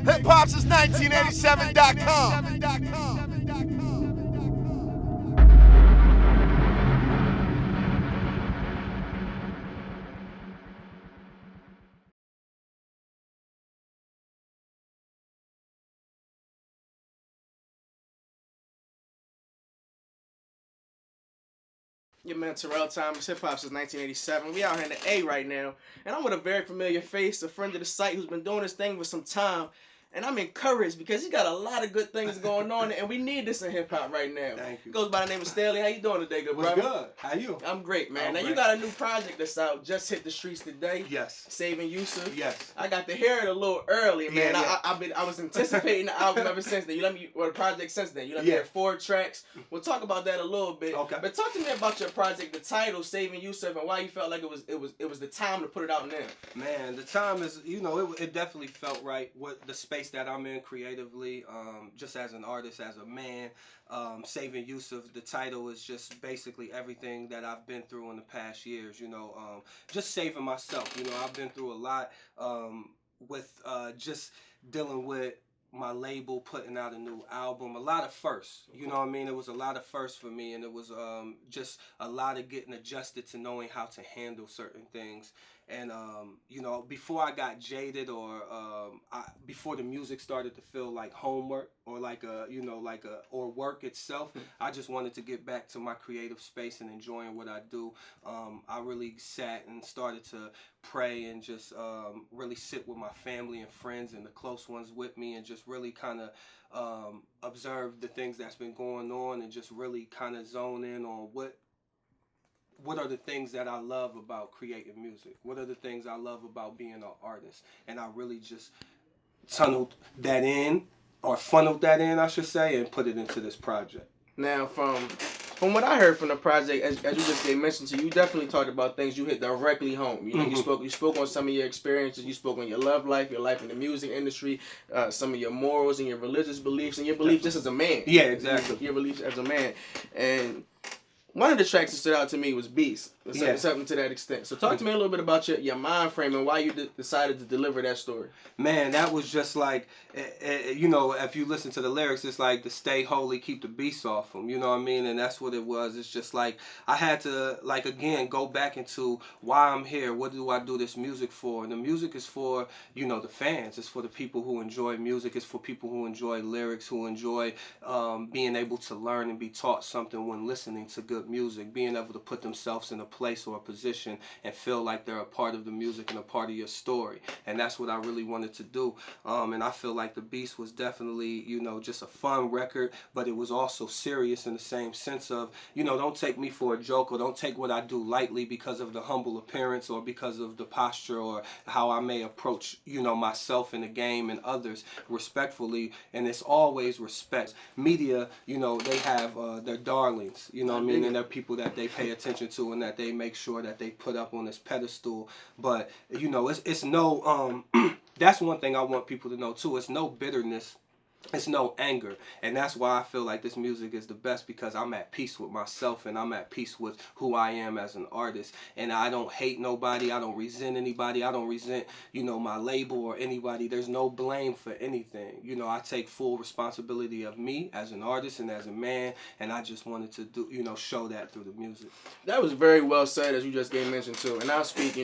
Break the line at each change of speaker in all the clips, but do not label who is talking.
HHH1987.com.
Your man Terrell Thomas, hip hop since 1987. We out here in the A right now, and I'm with a very familiar face, a friend of the site who's been doing this thing for some time. And I'm encouraged because he's got a lot of good things going on, and we need this in hip hop right now.
Thank you.
Goes by the name of Stalley. How you doing today, good brother?
What's good? How you?
I'm great, man.
I'm
now
great.
You got a new project that's out, just hit the streets today.
Yes.
Saving Yusuf.
Yes.
I got to hear it a little early, man.
Yeah.
I was anticipating the album ever since then. You let me, or the project since then. You let me hear 4 tracks. We'll talk about that a little bit.
Okay.
But talk to me about your project, the title, Saving Yusuf, and why you felt like it was the time to put it out now.
Man, the time is, it definitely felt right. What the space that I'm in creatively, just as an artist, as a man, Saving Yusuf, the title is just basically everything that I've been through in the past years, just saving myself. I've been through a lot with just dealing with my label, putting out a new album, a lot of firsts, you know what I mean? It was a lot of firsts for me, and it was just a lot of getting adjusted to knowing how to handle certain things. And before I got jaded, or before the music started to feel like homework, or or work itself, I just wanted to get back to my creative space and enjoying what I do. I really sat and started to pray and just really sit with my family and friends and the close ones with me, and just really kind of observe the things that's been going on, and just really kind of zone in on what are the things that I love about creating music? What are the things I love about being an artist? And I really just funneled that in, I should say, and put it into this project.
Now, from what I heard from the project, as you just mentioned to you definitely talked about things you hit directly home. You spoke on some of your experiences. You spoke on your love life, your life in the music industry, some of your morals and your religious beliefs, and your beliefs just as a man.
Yeah, exactly.
Your beliefs as a man. And one of the tracks that stood out to me was Beast. Something to that extent. So talk to me a little bit about your mind frame and why you decided to deliver that story.
Man, that was just like, if you listen to the lyrics, it's like to stay holy, keep the beast off them. You know what I mean? And that's what it was. It's just like I had to, again, go back into why I'm here. What do I do this music for? And the music is for, the fans. It's for the people who enjoy music. It's for people who enjoy lyrics, who enjoy being able to learn and be taught something when listening to good music, being able to put themselves in a place or a position and feel like they're a part of the music and a part of your story. And that's what I really wanted to do. And I feel like The Beast was definitely, just a fun record, but it was also serious in the same sense of, don't take me for a joke, or don't take what I do lightly because of the humble appearance, or because of the posture, or how I may approach, myself in the game and others respectfully. And it's always respect. Media, they have their darlings, what I mean? And they're people that they pay attention to and that they make sure that they put up on this pedestal. But, it's no, that's one thing I want people to know too. It's no bitterness. It's no anger. And that's why I feel like this music is the best, because I'm at peace with myself, and I'm at peace with who I am as an artist. And I don't hate nobody. I don't resent anybody. I don't resent, my label or anybody. There's no blame for anything. I take full responsibility of me as an artist and as a man, and I just wanted to do, show that through the music.
That was very well said, as you just gave mention to. And I'll speak,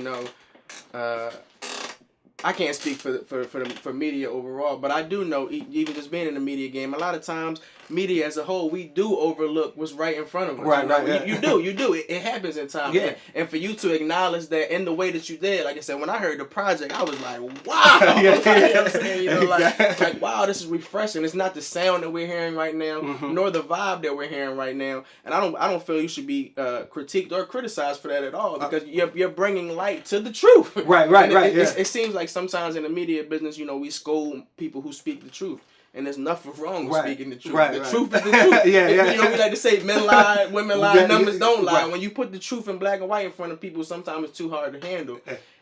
I can't speak for media overall, but I do know, even just being in the media game, a lot of times media as a whole, we do overlook what's right in front of us.
Right, right.
Yeah. You do. It happens in time.
Yeah.
And for you to acknowledge that in the way that you did, like I said, when I heard the project, I was like, wow. You know what I'm saying? Like, wow, this is refreshing. It's not the sound that we're hearing right now, nor the vibe that we're hearing right now. And I don't feel you should be critiqued or criticized for that at all, because you're bringing light to the truth.
Right.
It seems like sometimes in the media business, we scold people who speak the truth. And there's nothing wrong with speaking the truth. The truth is the truth. We like to say men lie, women lie, numbers don't lie. When you put the truth in black and white in front of people, sometimes it's too hard to handle.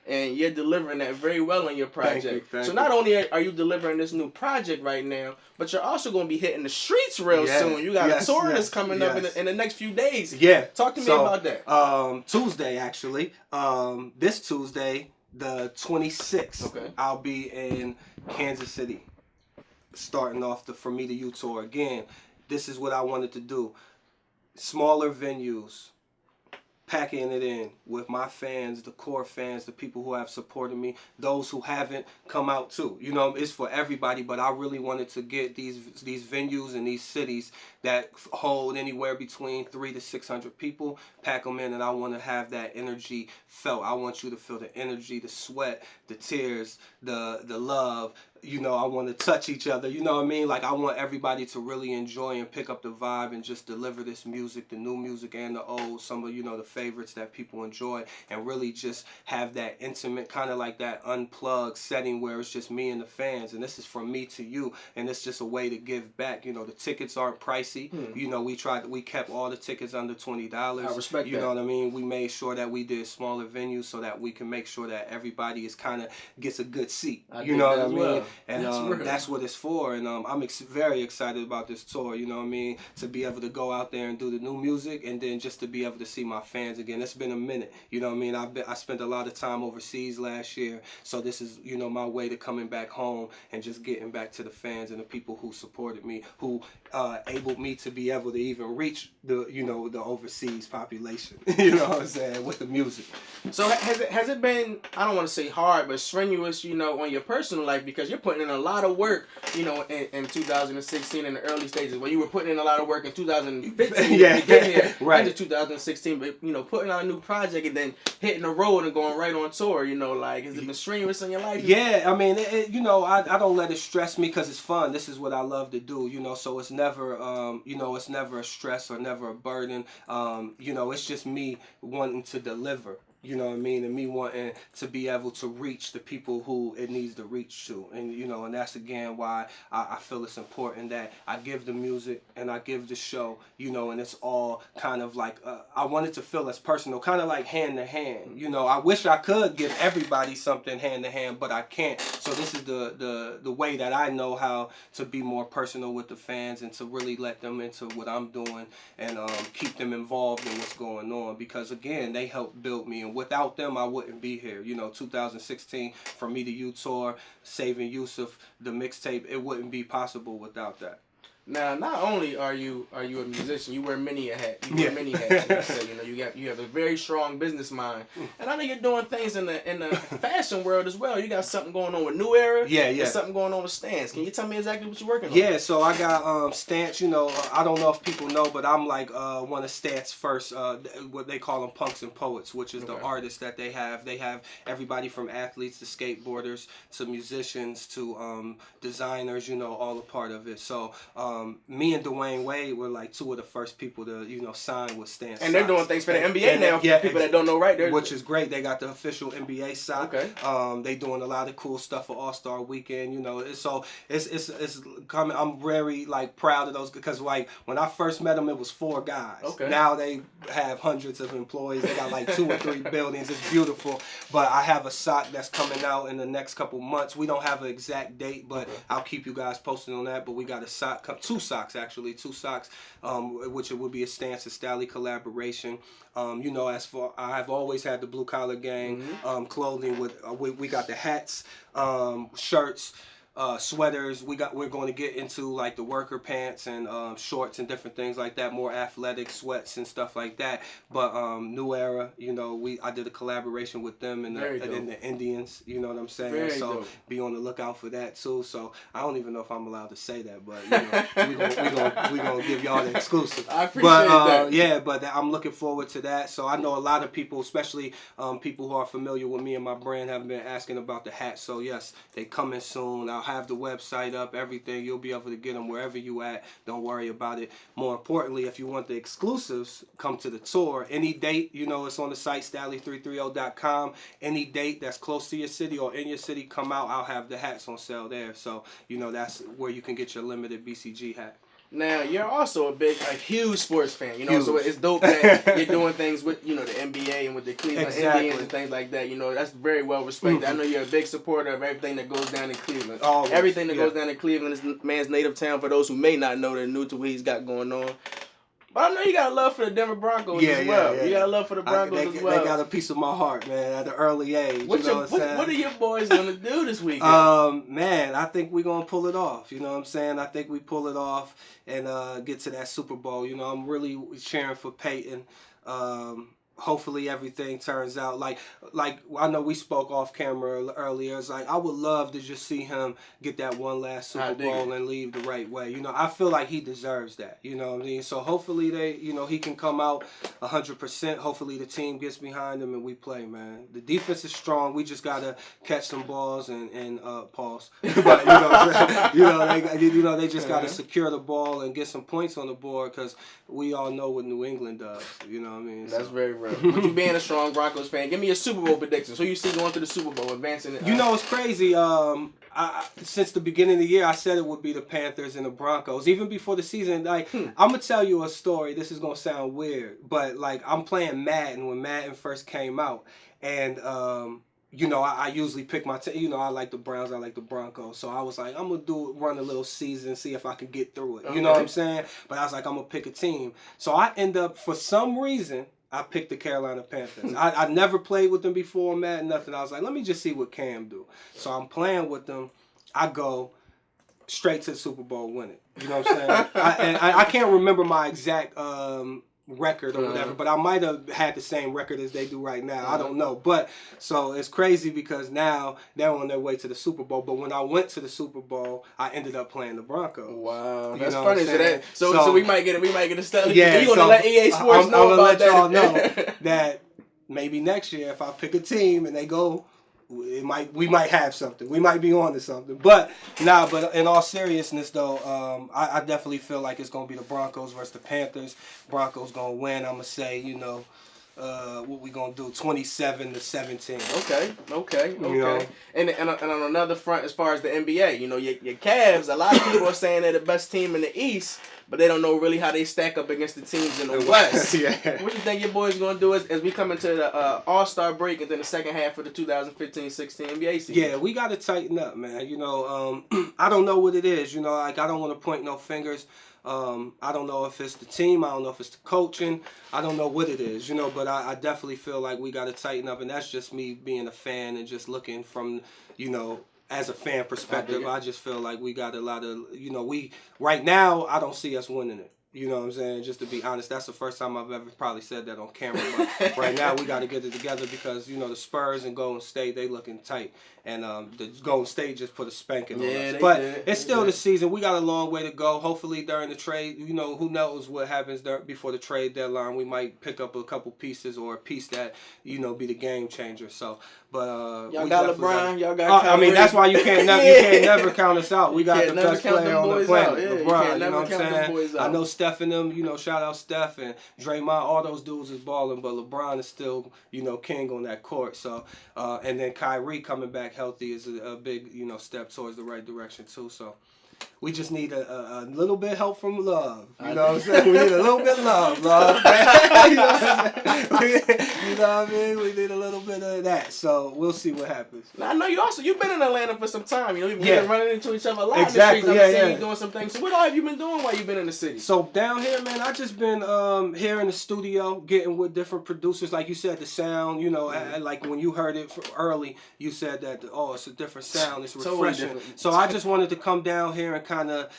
And you're delivering that very well in your project.
Thank
so
you.
Not only are you delivering this new project right now, but you're also going to be hitting the streets real soon. You got a tour that's coming up in the next few days.
Yeah.
Talk to me about that.
Tuesday, actually. This Tuesday, the 26th, I'll be in Kansas City. starting off the For Me to You tour. Again, this is what I wanted to do. Smaller venues, packing it in with my fans, the core fans, the people who have supported me, those who haven't come out too. You know, it's for everybody, but I really wanted to get these venues in these cities that hold anywhere between 300 to 600 people, pack them in, and I want to have that energy felt. I want you to feel the energy, the sweat, the tears, the love. You know, I want to touch each other. You know what I mean? Like, I want everybody to really enjoy and pick up the vibe and just deliver this music, the new music and the old, some of, you know, the favorites that people enjoy, and really just have that intimate, kind of like that unplugged setting where it's just me and the fans, and this is From Me to You, and it's just a way to give back. You know, the tickets aren't pricey. You know, we kept all the tickets under $20.
I respect that.
You know what I mean? We made sure that we did smaller venues so that we can make sure that everybody is kind of gets a good seat. You know what I mean?
Well.
And that's what it's for. And I'm very excited about this tour, you know what I mean? To be able to go out there and do the new music, and then just to be able to see my fans again. It's been a minute, you know what I mean? I spent a lot of time overseas last year, so this is, you know, my way to coming back home and just getting back to the fans and the people who supported me, who enabled me to be able to even reach the, you know, the overseas population. You know what I'm saying, with the music.
So has it been, I don't want to say hard, but strenuous, you know, on your personal life, because you're putting in a lot of work, you know, in 2016 in the early stages, where you were putting in a lot of work in 2015
yeah.
to get here,
right,
into 2016, but, you know, putting out a new project and then hitting the road and going right on tour, you know, like, has it been strenuous in your life?
Yeah, I mean, you know, I don't let it stress me, because it's fun. This is what I love to do, you know, so it's never, you know, it's never a stress or never a burden. You know, it's just me wanting to deliver. You know what I mean? And me wanting to be able to reach the people who it needs to reach to. And, you know, and that's, again, why I feel it's important that I give the music and I give the show, you know, and it's all kind of like, I want it to feel as personal, kind of like hand to hand. You know, I wish I could give everybody something hand to hand, but I can't. So this is the way that I know how to be more personal with the fans and to really let them into what I'm doing and keep them involved in what's going on. Because, again, they helped build me. And without them, I wouldn't be here. You know, 2016, For Me to You tour, Saving Yusuf, the mixtape, it wouldn't be possible without that.
Now, not only are you a musician, you wear many a hat. You wear many hats. So, you know, you have a very strong business mind, and I know you're doing things in the fashion world as well. You got something going on with New Era.
Yeah.
And something going on with Stance. Can you tell me exactly what you're working on?
Yeah, so I got Stance. You know, I don't know if people know, but I'm like one of Stance first. What they call them, punks and poets, which is the artists that they have. They have everybody from athletes to skateboarders to musicians to designers. You know, all a part of it. So. Me and Dwayne Wade were like two of the first people to, you know, sign with Stance.
And they're doing things for the NBA now. For people that don't know, right?
Which is great. They got the official NBA sock.
Okay.
They doing a lot of cool stuff for All-Star Weekend. You know, so it's coming. I'm very like proud of those, because like when I first met them, it was 4 guys.
Okay.
Now they have hundreds of employees. They got like 2 or 3 buildings. It's beautiful. But I have a sock that's coming out in the next couple months. We don't have an exact date, but I'll keep you guys posted on that. But we got a sock, 2 socks, which it would be a Stance and Stalley collaboration. You know, as for I've always had the Blue Collar Gang clothing with we got the hats, shirts, sweaters. We're going to get into like the worker pants and shorts and different things like that, more athletic sweats and stuff like that. But New Era, you know, I did a collaboration with them and the Indians. You know what I'm saying?
Very
so
dope.
Be on the lookout for that too. So I don't even know if I'm allowed to say that, but you know, we gonna give y'all the exclusive.
I appreciate that.
Yeah, but I'm looking forward to that. So I know a lot of people, especially people who are familiar with me and my brand, have been asking about the hats. So yes, they coming soon. I'll have the website up, everything. You'll be able to get them wherever you at. Don't worry about it. More importantly, if you want the exclusives, come to the tour. Any date, you know, it's on the site, Stalley330.com. Any date that's close to your city or in your city, come out. I'll have the hats on sale there. So, you know, that's where you can get your limited BCG hat.
Now, you're also a huge sports fan, you know, so it's dope that you're doing things with, you know, the NBA and with the Cleveland Indians and things like that. You know, that's very well respected. I know you're a big supporter of everything that goes down in Cleveland.
Always.
Everything that goes down in Cleveland is the man's native town, for those who may not know, they're new to what he's got going on. But I know you got love for the Denver Broncos as well. You got love for the Broncos as well.
They got a piece of my heart, man, at an early age.
What are your boys gonna do this weekend?
Man, I think we're gonna pull it off. You know what I'm saying? I think we pull it off and get to that Super Bowl. You know, I'm really cheering for Peyton. Hopefully everything turns out like I know we spoke off camera earlier. It's like I would love to just see him get that one last Super Bowl and leave the right way. You know, I feel like he deserves that. You know what I mean? So hopefully he can come out 100%. Hopefully the team gets behind him and we play, man. The defense is strong. We just gotta catch some balls and pause. But they just gotta secure the ball and get some points on the board because we all know what New England does. You know what I mean?
That's very real. With you being a strong Broncos fan, give me your Super Bowl predictions. Who you see going to the Super Bowl, advancing?
You know, it's crazy. Since the beginning of the year, I said it would be the Panthers and the Broncos. Even before the season, like I'm gonna tell you a story. This is gonna sound weird, but like I'm playing Madden when Madden first came out, and I usually pick my team. I like the Browns, I like the Broncos. So I was like, I'm going to run a little season, see if I can get through it. Okay. You know what I'm saying? But I was like, I'm going to pick a team. So I end up, for some reason, I picked the Carolina Panthers. I never played with them before, Madden, nothing. I was like, let me just see what Cam do. So I'm playing with them. I go straight to the Super Bowl, win it. You know what I'm saying? I can't remember my exact record or whatever, but I might have had the same record as they do right now. I don't know. But so it's crazy because now they're on their way to the Super Bowl. But when I went to the Super Bowl, I ended up playing the Broncos.
Wow, that's funny. So we might get a Stalley.
Yeah,
you gonna let EA Sports know about that?
I'm gonna let y'all know that maybe next year if I pick a team and they go, we might have something. We might be on to something. But in all seriousness though, I definitely feel like it's gonna be the Broncos versus the Panthers. Broncos gonna win. I'm gonna say, what we gonna do? 27-17.
Okay. And on another front, as far as the NBA, your Cavs. A lot of people are saying they're the best team in the East, but they don't know really how they stack up against the teams in the West.
Yeah.
What do you think your boys gonna do as we come into the All-Star break and then the second half of the 2015-16 NBA season?
Yeah, we gotta tighten up, man. I don't know what it is. I don't want to point no fingers. I don't know if it's the team. I don't know if it's the coaching. I don't know what it is, but I definitely feel like we got to tighten up. And that's just me being a fan and just looking from, as a fan perspective. I just feel like we got a lot of, right now, I don't see us winning it. You know what I'm saying? Just to be honest, that's the first time I've ever probably said that on camera. But right now, we got to get it together because, the Spurs and Golden State, they looking tight. And the Golden State just put a spanking on us. But it's still the season. We got a long way to go. Hopefully, during the trade, who knows what happens before the trade deadline. We might pick up a couple pieces or a piece that, be the game changer. So, but
y'all got LeBron. Y'all got Kyrie.
that's why you can't never count us out. We got the best player on the planet, LeBron. You know what I'm saying? I know Steph and them, shout out Steph and Draymond, all those dudes is balling, but LeBron is still, king on that court. So, and then Kyrie coming back healthy is a big, step towards the right direction too. So, we just need a little bit of help from love. You know what I'm saying? We need a little bit of love. You know what I mean? We need a little bit of that. So we'll see what happens.
Now I know you've been in Atlanta for some time. We've been running into each other a lot
exactly.
in the streets. I've seen you doing some things. So what all have you been doing while you've been in the city?
So down here, man, I just been here in the studio getting with different producers. Like you said, the sound, like when you heard it early, you said that, it's a different sound. It's refreshing. Totally so I just wanted to come down here and kind of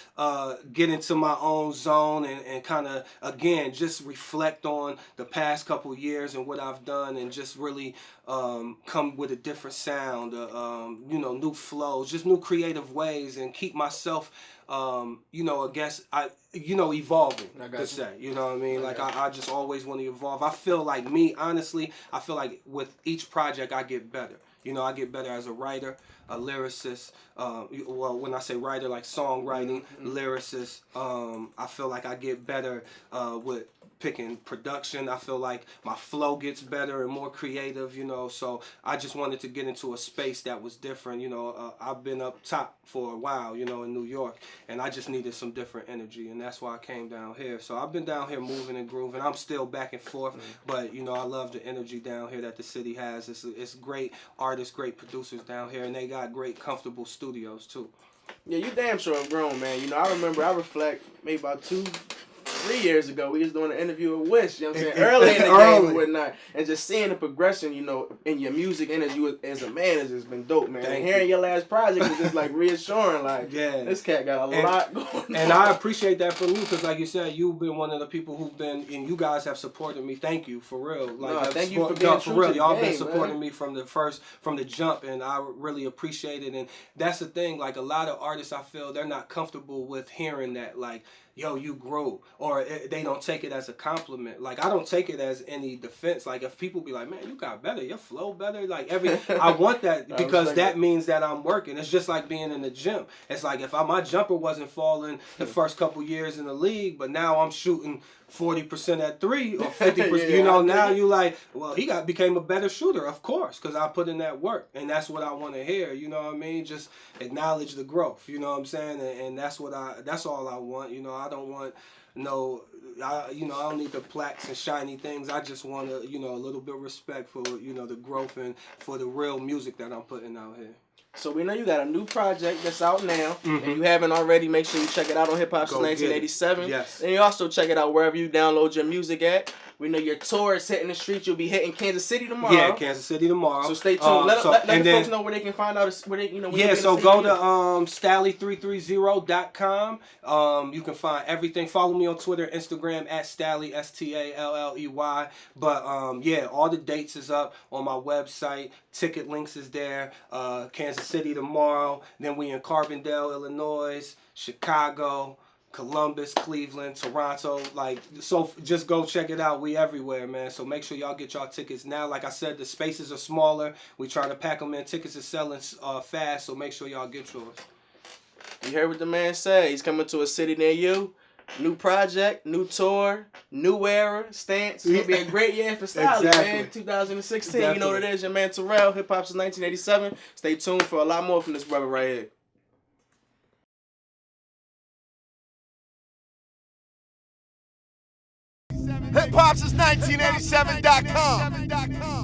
get into my own zone and kind of, again, just reflect on the past couple years and what I've done and just really come with a different sound, new flows, just new creative ways and keep myself, evolving, to say, you know what I mean? Like, I just always want to evolve. I feel like honestly, I feel like with each project I get better. I get better as a writer, a lyricist. When I say writer, like songwriting, lyricist. I feel like I get better with picking production. I feel like my flow gets better and more creative, So I just wanted to get into a space that was different. I've been up top for a while, in New York, and I just needed some different energy, and that's why I came down here. So I've been down here moving and grooving. I'm still back and forth, but I love the energy down here that the city has. It's great artists, great producers down here, and they got great, comfortable studios too.
Yeah, you damn sure have grown, man. I remember, I reflect maybe about 3 years ago, we was doing an interview with Wish, you know what I'm saying, early in the game and whatnot. And just seeing the progression, you know, in your music and as a man has just been dope, man. And hearing your last project is just like reassuring, like, this cat got a lot going on.
And I appreciate that from you, because like you said, you've been one of the people who've been, and you guys have supported me. Thank you, for real. Like,
thank you for being true to the
y'all
game,
been supporting
man.
me from the jump, and I really appreciate it. And that's the thing, like a lot of artists, I feel they're not comfortable with hearing that, like, yo, you grew, or they don't take it as a compliment. Like, I don't take it as any defense. Like, if people be like, man, you got better, your flow better, like I want that, because that means that I'm working. It's just like being in the gym. It's like if my jumper wasn't falling the first couple years in the league, but now I'm shooting 40% at 3 or 50%, you know, now you like, well, he became a better shooter, of course, because I put in that work, and that's what I want to hear, you know what I mean? Just acknowledge the growth, you know what I'm saying? And that's all I want, you know. I don't want I don't need the plaques and shiny things. I just want a little bit of respect for, the growth and for the real music that I'm putting out here.
So we know you got a new project that's out now. And you haven't already, make sure you check it out on Hip Hop Since 1987.
Yes.
And you also check it out wherever you download your music at. We know your tour is hitting the streets. You'll be hitting Kansas City tomorrow.
Yeah, Kansas City tomorrow.
So stay tuned. Let the folks know where they can find out. Where they,
so go to Stalley330.com. You can find everything. Follow me on Twitter, Instagram at Stalley, Stalley. But all the dates is up on my website. Ticket links is there. Kansas City tomorrow. Then we in Carbondale, Illinois, Chicago, Columbus, Cleveland, Toronto, so just go check it out. We everywhere, man. So make sure y'all get y'all tickets now. Like I said, the spaces are smaller. We trying to pack them in. Tickets are selling fast, so make sure y'all get yours.
You heard what the man said. He's coming to a city near you. New project, new tour, new era, stance. It's going to be a great year for Stalley, man. 2016. Definitely. You know what it is. Your man Terrell, Hip Hop Since 1987. Stay tuned for a lot more from this brother right here.
HHH1987.com.